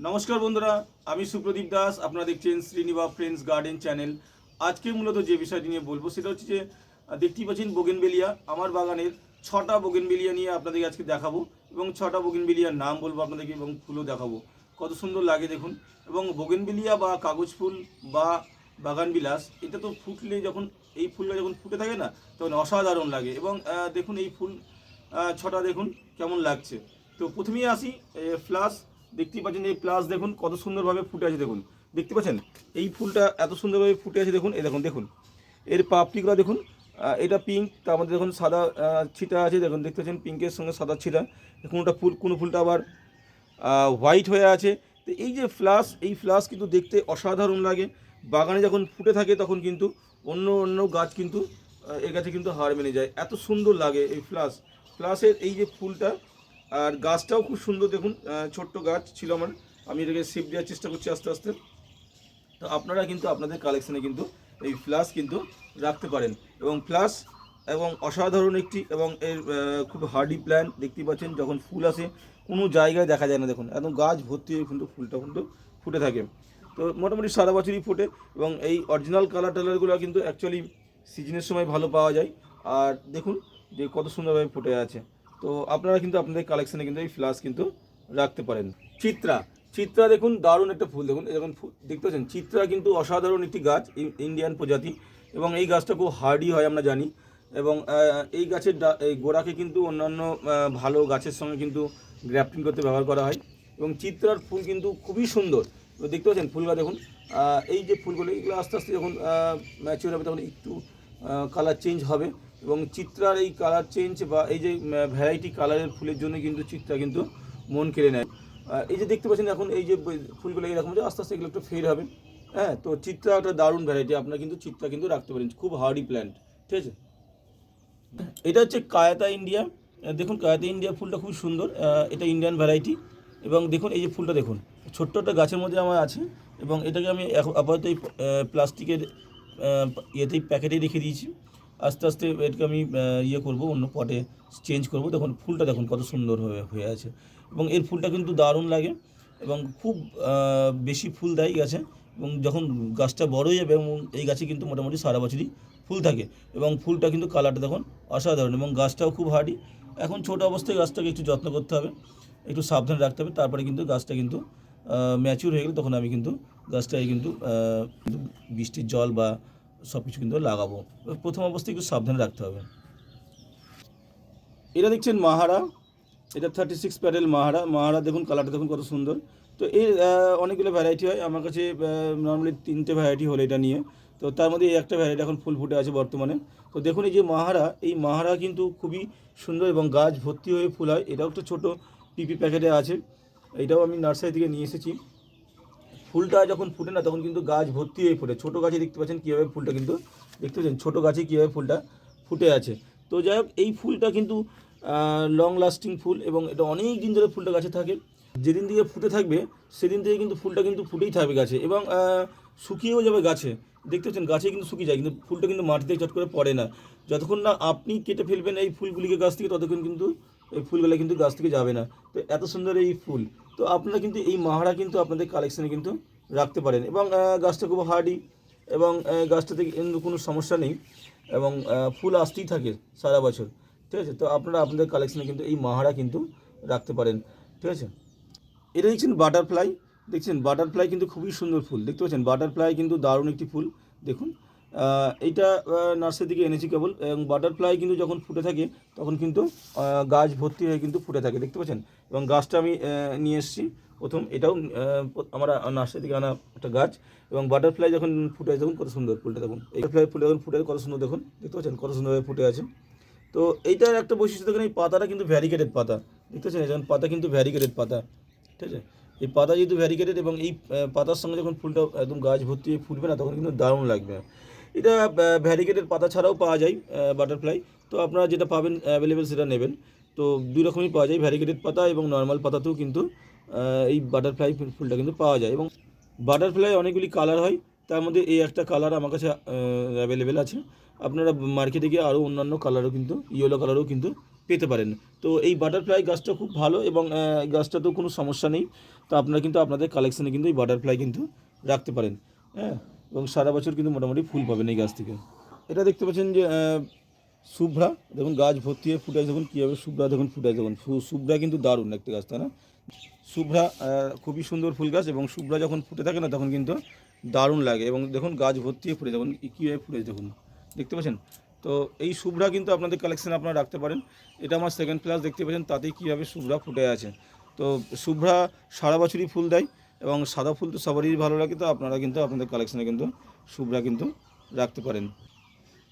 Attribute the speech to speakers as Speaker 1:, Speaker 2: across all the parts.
Speaker 1: নমস্কার বন্ধুরা, আমি সুপ্রদীপ দাস। আপনারা দেখছেন শ্রীনিবাস ফ্রেন্ডস গার্ডেন চ্যানেল। আজকে মূলত যে বিষয়টি নিয়ে বলবো সেটা হচ্ছে যে দেখতেই পাচ্ছেন বোগেনভেলিয়া। আমার বাগানের 6টা বোগেনভেলিয়া নিয়ে আপনাদেরকে আজকে দেখাবো এবং 6টা বোগেনভেলিয়ার নাম বলবো আপনাদেরকে এবং ফুলও দেখাবো। কত সুন্দর লাগে দেখুন। এবং বোগেনভেলিয়া বা কাগজ ফুল বা বাগান বিলাস, এটা তো ফুটলে যখন এই ফুলটা যখন ফুটে থাকে না, তখন অসাধারণ লাগে। এবং দেখুন এই ফুল 6টা দেখুন কেমন লাগছে। তো প্রথমেই আসি ফ্লাস। দেখতেই পাচ্ছেন এই প্লাস দেখুন কত সুন্দরভাবে ফুটে আছে। দেখুন, দেখতে পাচ্ছেন এই ফুলটা এত সুন্দরভাবে ফুটে আছে। দেখুন, দেখুন দেখুন এর পাপড়িগুলো দেখুন। এটা পিঙ্ক, তার মধ্যে দেখুন সাদা ছিটা আছে। দেখুন, দেখতে পাচ্ছেন পিঙ্কের সঙ্গে সাদা ছিটা। কোনোটা ফুল, কোনো ফুলটা আবার হোয়াইট হয়ে আছে। তো এই যে ফ্লাস, এই ফ্লাস কিন্তু দেখতে অসাধারণ লাগে। বাগানে যখন ফুটে থাকে তখন কিন্তু অন্য অন্য গাছ কিন্তু এর কাছে কিন্তু হার মেনে যায়। এত সুন্দর লাগে এই ফ্লাসের এই যে ফুলটা। আর গাছটাও খুব সুন্দর দেখুন। ছোট্ট গাছ ছিল আমার, আমি এটাকে শেপ দেওয়ার চেষ্টা করছি আস্তে আস্তে। তো আপনারা কিন্তু আপনাদের কালেকশানে কিন্তু এই ফ্লাস কিন্তু রাখতে পারেন। এবং ফ্লাস এবং অসাধারণ একটি এবং এর খুব হার্ডি প্ল্যান্ট। দেখতেই পাচ্ছেন যখন ফুল আসে কোনো জায়গায় দেখা যায় না। দেখুন একদম গাছ ভর্তি হয়ে কিন্তু ফুলটা কিন্তু ফুটে থাকে। তো মোটামুটি সারা বছরই ফোটে। এবং এই অরিজিনাল কালার টালারগুলো কিন্তু অ্যাকচুয়ালি সিজনের সময় ভালো পাওয়া যায়। আর দেখুন যে কত সুন্দরভাবে ফুটে আছে। তো আপনারা কিন্তু আপনাদের কালেকশানে কিন্তু এই ফ্লাস কিন্তু রাখতে পারেন। চিত্রা, চিত্রা দেখুন দারুণ একটা ফুল। দেখুন যখন দেখতে পাচ্ছেন, চিত্রা কিন্তু অসাধারণ একটি গাছ, ইন্ডিয়ান প্রজাতি। এবং এই গাছটা খুব হার্ডি হয় আমরা জানি। এবং এই গাছের এই গোড়াকে কিন্তু অন্যান্য ভালো গাছের সঙ্গে কিন্তু গ্রাফটিং করতে ব্যবহার করা হয়। এবং চিত্রার ফুল কিন্তু খুবই সুন্দর। দেখতে পাচ্ছেন ফুলগুলো দেখুন। এই যে ফুলগুলো, এইগুলো আস্তে আস্তে যখন ম্যাচিওর হবে তখন একটু কালার চেঞ্জ হবে। এবং চিত্রার এই কালার চেঞ্জ বা এই যে ভ্যারাইটি কালারের ফুলের জন্য কিন্তু চিত্রা কিন্তু মন কেড়ে নেয়। এই যে দেখতে পাচ্ছেন এখন এই যে ফুলগুলো এরকম যে আস্তে আস্তে এগুলো একটু ফেড হবে। হ্যাঁ, তো চিত্রা একটা দারুণ ভ্যারাইটি। আপনারা কিন্তু চিত্রা কিন্তু রাখতে পারেন, খুব হার্ডি প্ল্যান্ট। ঠিক আছে, এটা হচ্ছে কায়াতা ইন্ডিয়া। দেখুন কায়াতা ইন্ডিয়া ফুলটা খুব সুন্দর। এটা ইন্ডিয়ান ভ্যারাইটি। এবং দেখুন এই যে ফুলটা দেখুন, ছোট্ট একটা গাছের মধ্যে আমার আছে। এবং এটাকে আমি আপাতত এই প্লাস্টিকের ইয়েতেই প্যাকেটেই রেখে দিয়েছি। আস্তে আস্তে এটাকে আমি ইয়ে করব, অন্য পটে চেঞ্জ করব। দেখুন ফুলটা দেখুন কত সুন্দর হয়ে আছে। এবং এর ফুলটা কিন্তু দারুণ লাগে এবং খুব বেশি ফুল দেয় গাছে। এবং যখন গাছটা বড় হয়ে যাবে, এবং এই গাছে কিন্তু মোটামুটি সারা বছরই ফুল থাকে। এবং ফুলটা কিন্তু কালারটা দেখুন অসাধারণ। এবং গাছটাও খুব হার্ডি। এখন ছোটো অবস্থায় গাছটাকে একটু যত্ন করতে হবে, একটু সাবধানে রাখতে হবে। তারপরে কিন্তু গাছটা কিন্তু ম্যাচিউর হয়ে গেলে তখন আমি কিন্তু গাছটায় কিন্তু বৃষ্টির জল বা সব কিছু কিন্তু লাগাবো। প্রথম অবস্থায় একটু সাবধানে রাখতে হবে। এটা দেখছেন মাহারা, এটা 36 প্যাডেল মাহারা। মাহারা দেখুন কালারটা দেখুন কত সুন্দর। তো এর অনেকগুলো ভ্যারাইটি হয় আমার কাছে। নর্মালি 3টে ভ্যারাইটি হলো এটা নিয়ে। তো তার মধ্যে এই একটা ভ্যারাইটি এখন ফুল ফুটে আছে বর্তমানে। তো দেখুন এই যে মাহারা, এই মাহারা কিন্তু খুবই সুন্দর এবং গাছ ভর্তি হয়ে ফুল হয়। এটাও একটা ছোটো পিপি প্যাকেটে আছে। এটাও আমি নার্সারি থেকে নিয়ে এসেছি। ফুলটা যখন ফুটে না তখন কিন্তু গাছ ভর্তি হয়ে ফোটে। ছোটো গাছে দেখতে পাচ্ছেন কীভাবে ফুলটা কিন্তু, দেখতে পাচ্ছেন ছোটো গাছে কীভাবে ফুলটা ফুটে আছে। তো যাই হোক, এই ফুলটা কিন্তু লং লাস্টিং ফুল এবং এটা অনেক দিন ধরে ফুলটা গাছে থাকে। যেদিন থেকে ফুটে থাকবে সেদিন থেকে কিন্তু ফুলটা কিন্তু ফুটেই থাকবে গাছে। এবং শুকিয়েও যাবে গাছে। দেখতে পাচ্ছেন গাছে কিন্তু শুকিয়ে যায়, কিন্তু ফুলটা কিন্তু মাটিতে চট করে পড়ে না। যতক্ষণ না আপনি কেটে ফেলবেন এই ফুলগুলিকে গাছ থেকে, ততক্ষণ কিন্তু এই ফুলগুলো কিন্তু গাছ থেকে যাবে না। তো এত সুন্দর এই ফুল। তো আপনারা কিন্তু এই মাহারা কিন্তু আপনাদের কালেকশানে কিন্তু রাখতে পারেন। এবং গাছটা খুব হার্ডি এবং গাছটা থেকে কিন্তু কোনো সমস্যা নেই। এবং ফুল আসতেই থাকে সারা বছর। ঠিক আছে, তো আপনারা আপনাদের কালেকশানে কিন্তু এই মাহারা কিন্তু রাখতে পারেন। ঠিক আছে, এটা দেখছেন বাটারফ্লাই। দেখছেন বাটারফ্লাই কিন্তু খুবই সুন্দর ফুল। দেখতে পাচ্ছেন বাটারফ্লাই কিন্তু দারুণ একটি ফুল। দেখুন এইটা নার্সারি থেকে এনেছি কেবল। এবং বাটারফ্লাই কিন্তু যখন ফুটে থাকে তখন কিন্তু গাছ ভর্তি হয়ে কিন্তু ফুটে থাকে। দেখতে পাচ্ছেন। এবং গাছটা আমি নিয়ে এসেছি প্রথম। এটাও আমার নার্সারি থেকে আনা একটা গাছ। এবং বাটারফ্লাই যখন ফুটে আছে দেখুন কত সুন্দর ফুলটা। দেখুন এই বাটারফ্লাই ফুল যখন ফুটে কত সুন্দর দেখুন। দেখতে পাচ্ছেন কত সুন্দরভাবে ফুটে আছে। তো এইটার একটা বৈশিষ্ট্য দেখুন, এই পাতাটা কিন্তু ভ্যারিগেটেড পাতা। দেখতে পাচ্ছেন যখন পাতা কিন্তু ভ্যারিগেটেড পাতা। ঠিক আছে, এই পাতা যেহেতু ভ্যারিগেটেড এবং এই পাতার সঙ্গে যখন ফুলটা একদম গাছ ভর্তি হয়ে ফুটবে না তখন কিন্তু দারুণ লাগবে। এটা ভ্যারিগেটেড পাতা ছাড়াও পাওয়া যায় বাটারফ্লাই। তো আপনারা যেটা পাবেন অ্যাভেলেবেল সেটা নেবেন। তো দুই রকমই পাওয়া যায়, ভ্যারিগেটেড পাতা এবং নর্মাল পাতাতেও কিন্তু এই বাটারফ্লাই ফুলটা কিন্তু পাওয়া যায়। এবং বাটারফ্লাই অনেকগুলি কালার হয়, তার মধ্যে এই একটা কালার আমার কাছে অ্যাভেলেবেল আছে। আপনারা মার্কেটে গিয়ে আরও অন্যান্য কালারও কিন্তু, ইয়েলো কালারও কিন্তু পেতে পারেন। তো এই বাটারফ্লাই গাছটা খুব ভালো এবং গাছটাতেও কোনো সমস্যা নেই। তো আপনারা কিন্তু আপনাদের কালেকশানে কিন্তু এই বাটারফ্লাই কিন্তু রাখতে পারেন, হ্যাঁ, এবং সারা বছর কিন্তু মোটামুটি ফুল পাবেন এই গাছ থেকে। এটা দেখতে পাচ্ছেন যে শুভ্রা, দেখুন গাছ ভর্তি হয়ে ফুটে আছে, দেখুন কীভাবে শুভ্রা দেখুন ফুটে আছে, দেখুন শুভ্রা কিন্তু দারুণ একটা গাছ, তাই না? শুভ্রা খুবই সুন্দর ফুল গাছ, এবং শুভ্রা যখন ফুটে থাকে না তখন কিন্তু দারুণ লাগে, এবং দেখুন গাছ ভর্তি হয়ে ফুটে, দেখুন কীভাবে ফুটেছে দেখুন, দেখতে পাচ্ছেন? তো এই শুভ্রা কিন্তু আপনাদের কালেকশানে আপনারা রাখতে পারেন। এটা আমার সেকেন্ড ক্লাস, দেখতে পাচ্ছেন তাতেই কীভাবে শুভ্রা ফুটে আছে। তো শুভ্রা সারা বছরই ফুল দেয়, এবং সাদা ফুল তো সবারই ভালো লাগে, তো আপনারা কিন্তু আপনাদের কালেকশানে কিন্তু শুভ্রা কিন্তু রাখতে পারেন।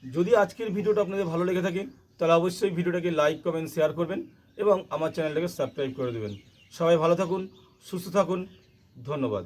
Speaker 1: যদি আজকের ভিডিওটা আপনাদের ভালো লেগে থাকে তাহলে অবশ্যই ভিডিওটাকে লাইক, কমেন্ট, শেয়ার করবেন এবং আমার চ্যানেলটাকে সাবস্ক্রাইব করে দেবেন। সবাই ভালো থাকুন, সুস্থ থাকুন, ধন্যবাদ।